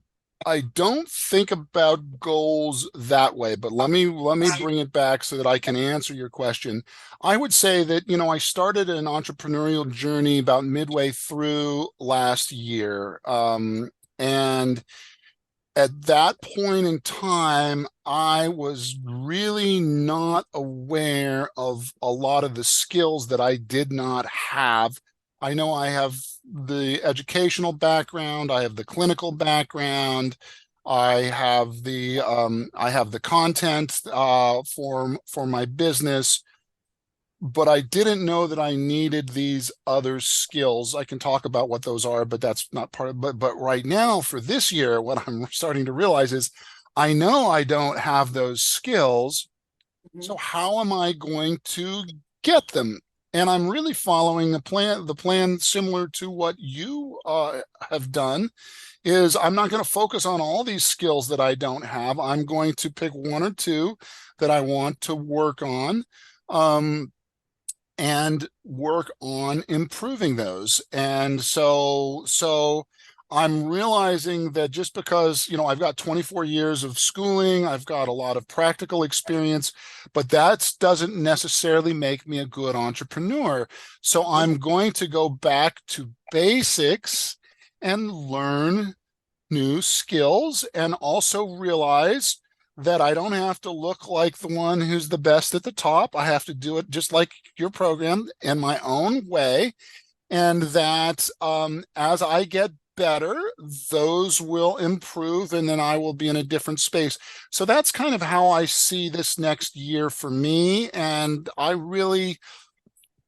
I don't think about goals that way, but let me bring it back so that I can answer your question. I would say that, I started an entrepreneurial journey about midway through last year. And at that point in time, I was really not aware of a lot of the skills that I did not have. I know I have the educational background, I have the clinical background, I have the content for my business, but I didn't know that I needed these other skills. I can talk about what those are, but that's not part of, but right now for this year, what I'm starting to realize is I know I don't have those skills. So Mhm. how am I going to get them? And I'm really following the plan similar to what you have done is I'm not going to focus on all these skills that I don't have. I'm going to pick one or two that I want to work on. And work on improving those. And so I'm realizing that just because, I've got 24 years of schooling, I've got a lot of practical experience, but that doesn't necessarily make me a good entrepreneur. So I'm going to go back to basics and learn new skills and also realize that I don't have to look like the one who's the best at the top. I have to do it just like your program in my own way. And that as I get better, those will improve and then I will be in a different space. So that's kind of how I see this next year for me. And I really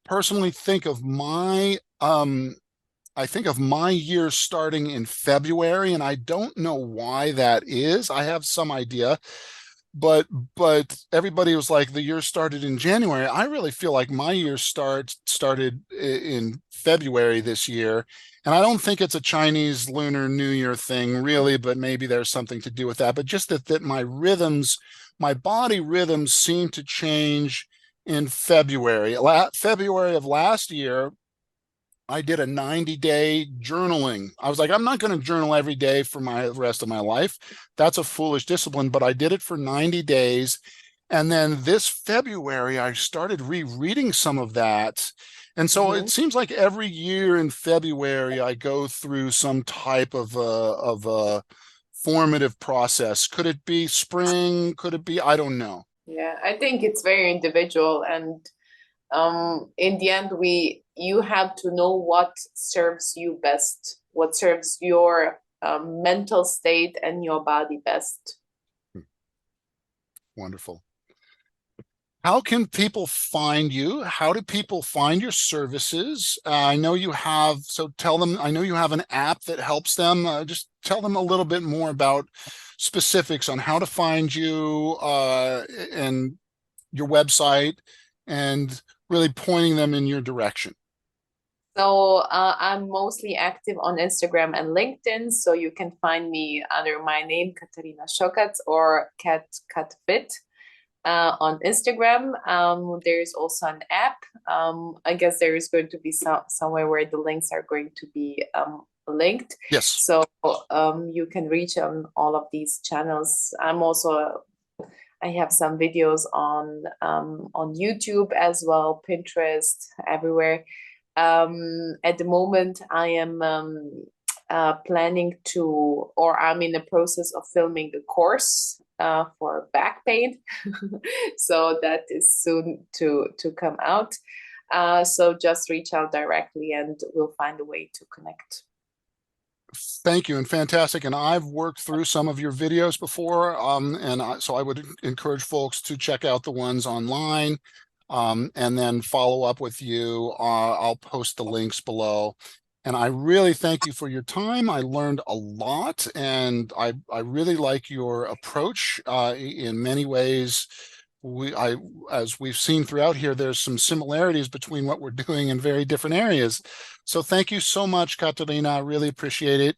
personally I think of my year starting in February, and I don't know why that is. I have some idea, but everybody was like the year started in January. I really feel like my year started in February this year, and I don't think it's a Chinese Lunar New Year thing really, but maybe there's something to do with that. But just that my body rhythms seem to change in February. February of last year, I did a 90-day journaling. I was like, I'm not going to journal every day for my rest of my life. That's a foolish discipline, but I did it for 90 days. And then this February, I started rereading some of that. And so it Mhm. seems like every year in February, I go through some type of a formative process. Could it be spring? Could it be? I don't know. Yeah, I think it's very individual, and in the end, you have to know what serves you best, what serves your mental state and your body best. Wonderful. How can people find you? How do people find your services? I know you have, so tell them, I know you have an app that helps them. Just tell them a little bit more about specifics on how to find you and your website and really pointing them in your direction. So I'm mostly active on Instagram and LinkedIn. So you can find me under my name, Katarina Sokac or KatCutFit. On Instagram. There's also an app. I guess there is going to be somewhere where the links are going to be linked. Yes. So you can reach on all of these channels. I'm also I have some videos on YouTube as well, Pinterest, everywhere. At the moment, I am planning to, or I'm in the process of filming a course for back pain. So that is soon to come out. So just reach out directly and we'll find a way to connect. Thank you, and fantastic. And I've worked through some of your videos before, so I would encourage folks to check out the ones online, and then follow up with you. I'll post the links below. And I really thank you for your time. I learned a lot, and I really like your approach. In many ways, as we've seen throughout here, there's some similarities between what we're doing in very different areas. So thank you so much, Katarina. I really appreciate it.